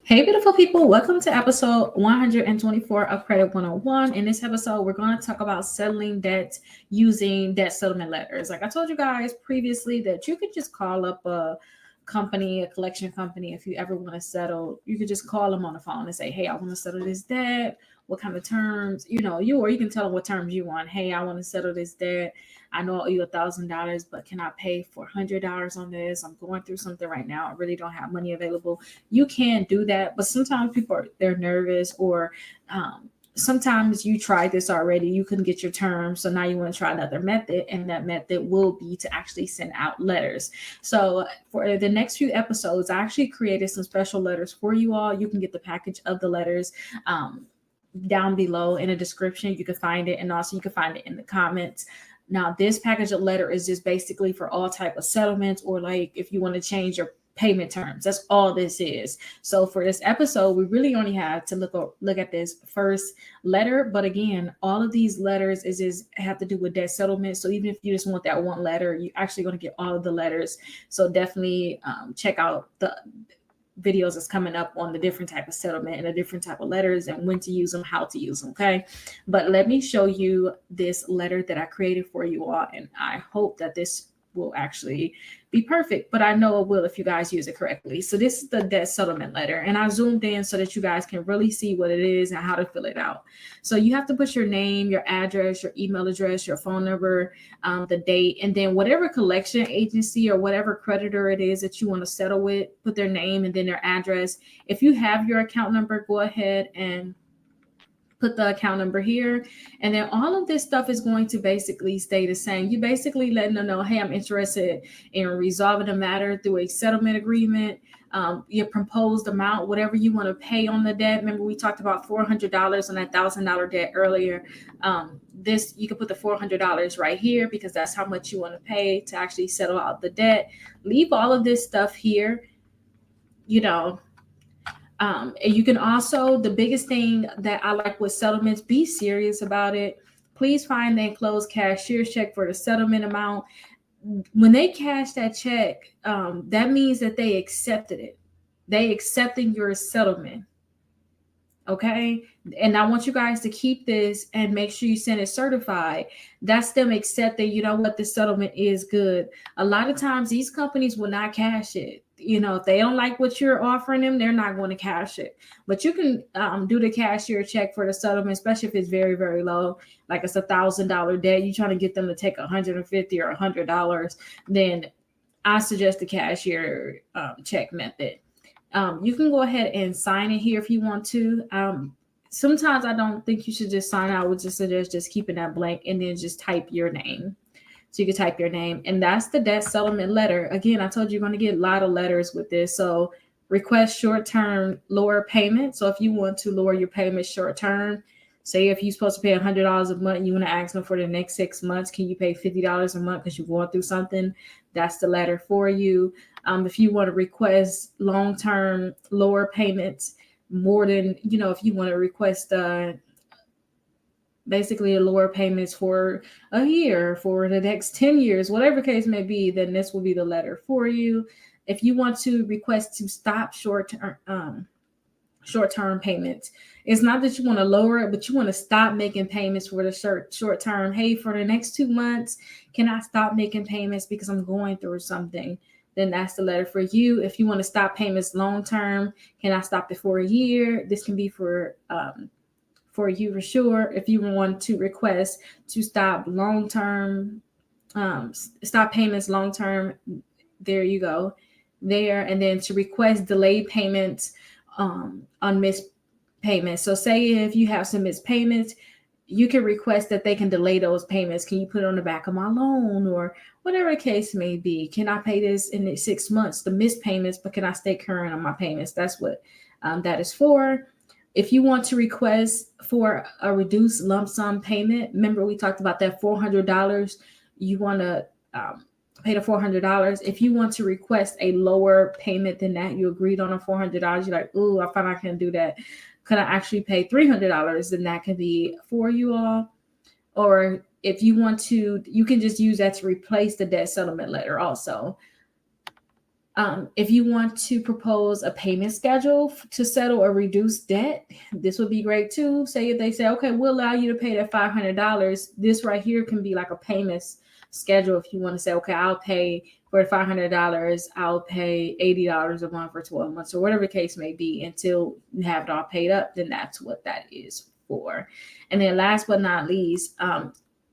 Hey, beautiful people. Welcome to episode 124 of Credit 101. In this episode, we're going to talk about settling debt using debt settlement letters. Like I told you guys previously, that you could just call up a company, a collection company, if you ever want to settle. You could just call them on the phone and say, hey, I want to settle this debt. What kind of terms, or you can tell them what terms you want. Hey, I want to settle this debt. I know I owe you $1,000, but can I pay $400 on this? I'm going through something right now. I really don't have money available. You can do that, but sometimes they're nervous, or sometimes you tried this already, you couldn't get your terms, so now you want to try another method, and that method will be to actually send out letters. So for the next few episodes, I actually created some special letters for you all. You can get the package of the letters down below in the description. You can find it, and also you can find it in the comments. Now, this package of letter is just basically for all type of settlements, or like if you want to change your payment terms. That's all this is. So for this episode, we really only have to look at this first letter. But again, all of these letters have to do with debt settlement. So even if you just want that one letter, you're actually going to get all of the letters. So definitely check out the videos that's coming up on the different type of settlement and the different type of letters and when to use them, how to use them. Okay. But let me show you this letter that I created for you all. And I hope that this will actually be perfect, but I know it will if you guys use it correctly. So this is the debt settlement letter, and I zoomed in so that you guys can really see what it is and how to fill it out. So you have to put your name, your address, your email address, your phone number, the date, and then whatever collection agency or whatever creditor it is that you want to settle with, put their name and then their address. If you have your account number, go ahead and put the account number here, and then all of this stuff is going to basically stay the same. You basically letting them know, hey, I'm interested in resolving the matter through a settlement agreement. Your proposed amount, whatever you want to pay on the debt. Remember, we talked about $400 on that $1,000 debt earlier. This, you can put the $400 right here because that's how much you want to pay to actually settle out the debt. Leave all of this stuff here, and you can also, the biggest thing that I like with settlements, be serious about it. Please find the enclosed cashier's check for the settlement amount. When they cash that check, that means that they accepted it. They accepted your settlement. Okay. And I want you guys to keep this and make sure you send it certified. That's them accepting, you know what, the settlement is good. A lot of times these companies will not cash it. If they don't like what you're offering them, they're not going to cash it. But you can do the cashier check for the settlement, especially if it's very, very low. Like it's $1,000 debt. You're trying to get them to take $150 or $100. Then I suggest the cashier check method. You can go ahead and sign it here if you want to. Sometimes I don't think you should just sign. I would just suggest just keeping that blank and then just type your name. So you can type your name, and that's the debt settlement letter. Again, I told you you're going to get a lot of letters with this. So request short-term lower payment. So if you want to lower your payment short-term, say if you're supposed to pay $100 a month, you want to ask them for the next 6 months, can you pay $50 a month because you're going through something? That's the letter for you. If you want to request long-term lower payments, more than, if you want to request basically a lower payments for a year, for the next 10 years, whatever case may be, then this will be the letter for you. If you want to request to stop short-term payments, it's not that you want to lower it, but you want to stop making payments for the short term. Hey, for the next 2 months, can I stop making payments because I'm going through something? Then that's the letter for you. If you want to stop payments long term, can I stop it for a year? This can be for you for sure. If you want to request to stop long term, stop payments long term, there you go. There, and then to request delayed payments on missed payments. So say if you have some missed payments, you can request that they can delay those payments. Can you put it on the back of my loan, or whatever the case may be? Can I pay this in the 6 months, the missed payments, but can I stay current on my payments? That's what that is for. If you want to request for a reduced lump sum payment, remember we talked about that $400. You want to pay the $400. If you want to request a lower payment than that, you agreed on a $400. You're like, oh, I find I can't do that. Could I actually pay $300? Then that can be for you all. Or if you want to, you can just use that to replace the debt settlement letter also. If you want to propose a payment schedule to settle or reduce debt, this would be great too. Say if they say, okay, we'll allow you to pay that $500. This right here can be like a payments schedule. If you want to say, okay, I'll pay for $500, I'll pay $80 a month for 12 months or whatever the case may be until you have it all paid up, then that's what that is for. And then last but not least,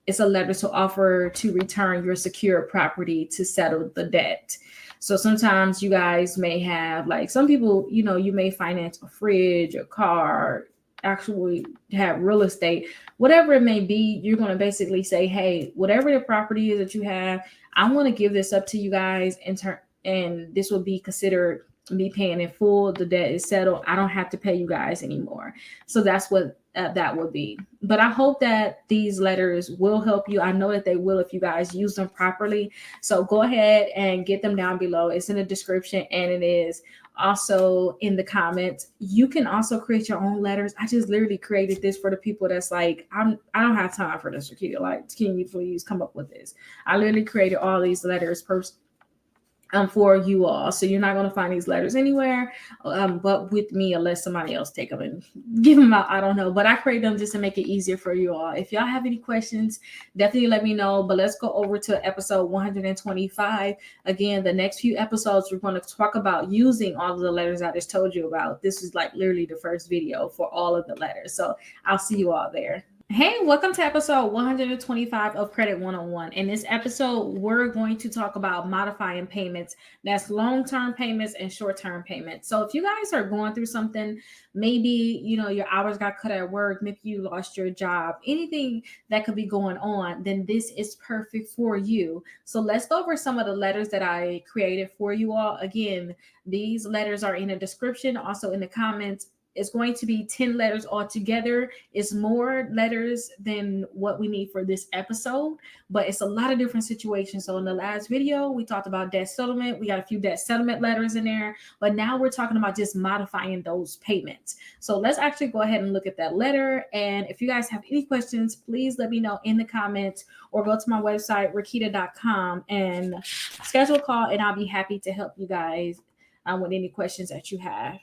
it's a letter to offer to return your secure property to settle the debt. So sometimes you guys may have, like, some people, you may finance a fridge, a car, actually have real estate, whatever it may be. You're going to basically say, hey, whatever the property is that you have, I want to give this up to you guys and this will be considered me paying in full. The debt is settled. I don't have to pay you guys anymore. So that's what that would be. But I hope that these letters will help you. I know that they will if you guys use them properly. So go ahead and get them down below. It's in the description and it is also in the comments. You can also create your own letters. I just literally created this for the people that's like, I don't have time for this, Rickita. Like, can you please come up with this? I literally created all these letters for you all. So you're not going to find these letters anywhere but with me, unless somebody else take them and give them out. I don't know, but I create them just to make it easier for you all. If y'all have any questions, definitely let me know. But let's go over to episode 125. Again, the next few episodes, we're going to talk about using all of the letters I just told you about. This is like literally the first video for all of the letters. So I'll see you all there. Hey, welcome to episode 125 of Credit 101. In this episode, we're going to talk about modifying payments. That's long-term payments and short-term payments. So if you guys are going through something, maybe, your hours got cut at work, maybe you lost your job, anything that could be going on, then this is perfect for you. So let's go over some of the letters that I created for you all. Again, these letters are in the description, also in the comments. It's going to be 10 letters altogether. It's more letters than what we need for this episode, but it's a lot of different situations. So in the last video, we talked about debt settlement. We got a few debt settlement letters in there, but now we're talking about just modifying those payments. So let's actually go ahead and look at that letter. And if you guys have any questions, please let me know in the comments or go to my website, rickita.com, and schedule a call, and I'll be happy to help you guys with any questions that you have.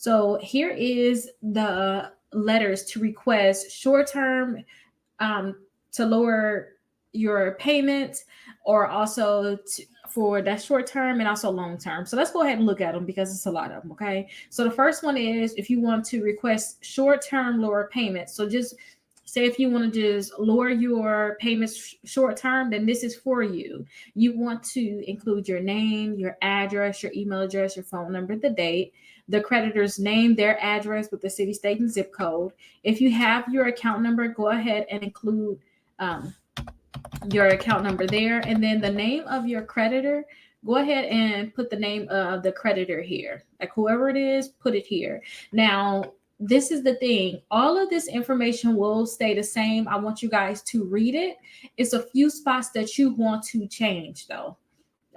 So here is the letters to request short-term to lower your payments, or also for that short-term and also long-term. So let's go ahead and look at them because it's a lot of them, okay? So the first one is if you want to request short-term lower payments. So just say if you want to just lower your payments short-term, then this is for you. You want to include your name, your address, your email address, your phone number, the date, the creditor's name, their address with the city, state, and zip code. If you have your account number, go ahead and include your account number there. And then the name of your creditor, go ahead and put the name of the creditor here. Like whoever it is, put it here. Now, this is the thing. All of this information will stay the same. I want you guys to read it. It's a few spots that you want to change though.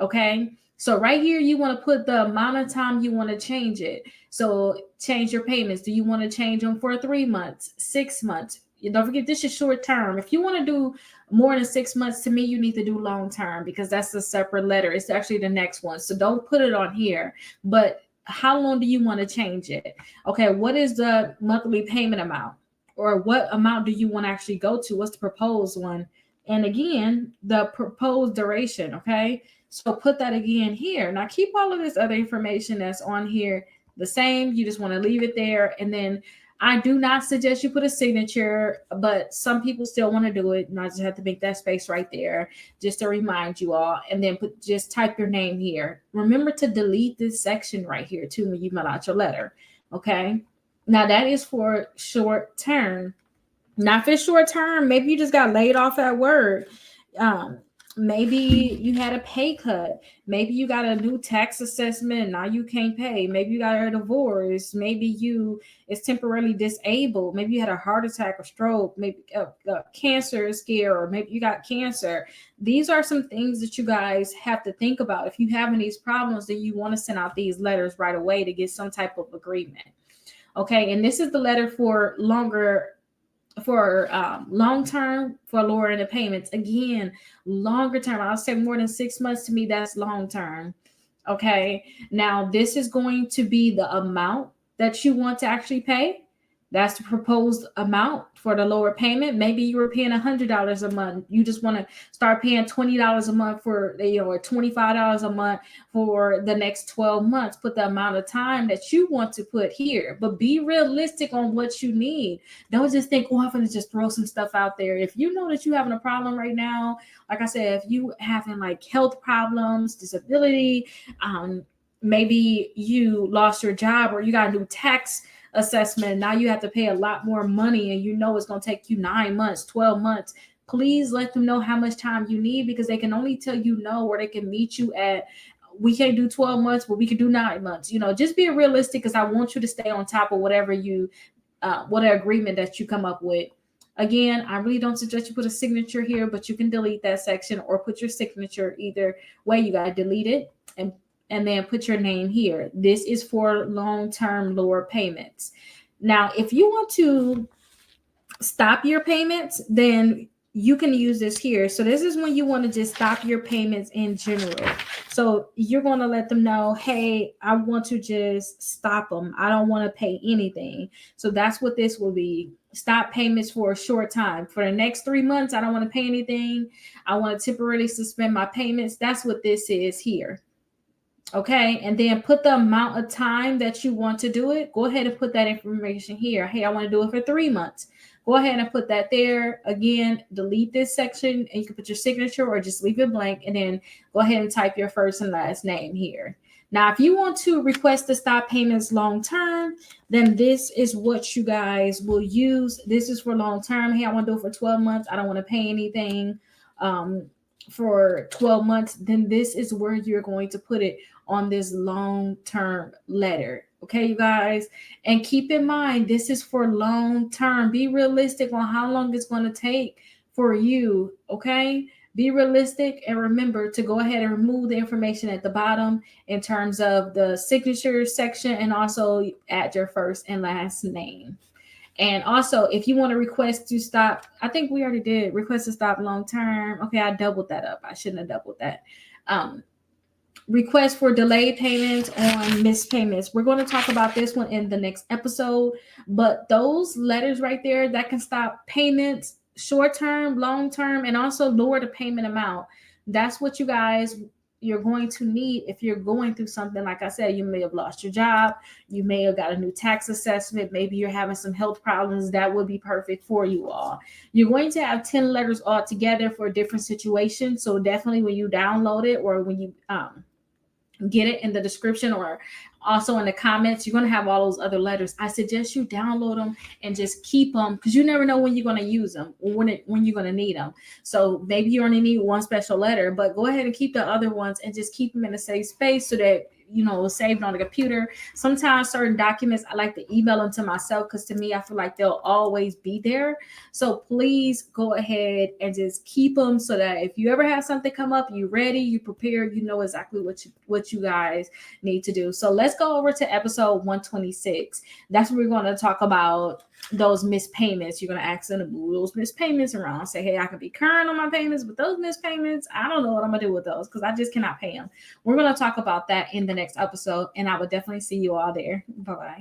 Okay. So right here, you want to put the amount of time you want to change it. So change your payments. Do you want to change them for 3 months, 6 months? Don't forget, this is short term. If you want to do more than 6 months, to me, you need to do long term because that's a separate letter. It's actually the next one. So don't put it on here. But how long do you want to change it? Okay, what is the monthly payment amount? Or what amount do you want to actually go to? What's the proposed one? And again, the proposed duration, okay? So put that again here. Now keep all of this other information that's on here the same. You just want to leave it there. And then I do not suggest you put a signature, but some people still want to do it. And I just have to make that space right there just to remind you all. And then just type your name here. Remember to delete this section right here too when you mail out your letter. Okay. Now that is for short term. Now if it's short term, maybe you just got laid off at work. Maybe you had a pay cut. Maybe you got a new tax assessment. Now you can't pay. Maybe you got a divorce. Maybe you is temporarily disabled. Maybe you had a heart attack or stroke. Maybe a cancer scare, or maybe you got cancer. These are some things that you guys have to think about. If you're having these problems, then you want to send out these letters right away to get some type of agreement. Okay, and this is the letter for long term for lowering the payments. Again, longer term, I'll say more than 6 months. To me, that's long term. Okay. Now, this is going to be the amount that you want to actually pay. That's the proposed amount for the lower payment. Maybe you were paying $100 a month. You just want to start paying $20 a month for, or $25 a month for the next 12 months. Put the amount of time that you want to put here, but be realistic on what you need. Don't just think, oh, I'm going to just throw some stuff out there. If you know that you're having a problem right now, like I said, if you having like health problems, disability, um, maybe you lost your job or you got a new tax assessment, now you have to pay a lot more money and you know it's going to take you 9 months, 12 months. Please let them know how much time you need, because they can only tell you no, or they can meet you at, we can't do 12 months, but we can do 9 months. Just be realistic, because I want you to stay on top of whatever whatever agreement that you come up with. Again, I really don't suggest you put a signature here, but you can delete that section or put your signature. Either way, you got to delete it and then put your name here. This is for long-term lower payments. Now, if you want to stop your payments, then you can use this here. So this is when you want to just stop your payments in general. So you're going to let them know, hey, I want to just stop them. I don't want to pay anything. So that's what this will be. Stop payments for a short time. For the next 3 months, I don't want to pay anything. I want to temporarily suspend my payments. That's what this is here. Okay, and then put the amount of time that you want to do it. Go ahead and put that information here. Hey, I want to do it for 3 months. Go ahead and put that there. Again, delete this section and you can put your signature or just leave it blank, and then go ahead and type your first and last name here. Now, if you want to request to stop payments long term, then this is what you guys will use. This is for long term. Hey, I want to do it for 12 months. I don't want to pay anything for 12 months. Then this is where you're going to put it on this long-term letter. Okay, you guys, and keep in mind, this is for long term. Be realistic on how long it's going to take for you. Okay, be realistic, and remember to go ahead and remove the information at the bottom in terms of the signature section, and also add your first and last name. And also, if you want to request to stop, I think we already did request to stop long term. Okay, I doubled that up. I shouldn't have doubled that. Request for delayed payments on missed payments. We're going to talk about this one in the next episode, but those letters right there that can stop payments, short term, long term, and also lower the payment amount. That's what you're going to need if you're going through something. Like I said, you may have lost your job, you may have got a new tax assessment, maybe you're having some health problems. That would be perfect for you all. You're going to have 10 letters all together for different situations. So definitely when you download it, or when you get it in the description, or also in the comments, you're going to have all those other letters. I suggest you download them and just keep them, because you never know when you're going to use them, or when you're going to need them. So maybe you only need one special letter, but go ahead and keep the other ones and just keep them in a safe space so that saved on the computer. Sometimes certain documents I like to email them to myself, because to me I feel like they'll always be there. So please go ahead and just keep them, so that if you ever have something come up, you're ready, you prepared, you know exactly what you guys need to do. So let's go over to episode 126. That's where we're going to talk about those missed payments. You're going to ask them to move those missed payments around. Say, hey, I can be current on my payments, but those missed payments, I don't know what I'm going to do with those, because I just cannot pay them. We're going to talk about that in the next episode, and I will definitely see you all there. Bye-bye.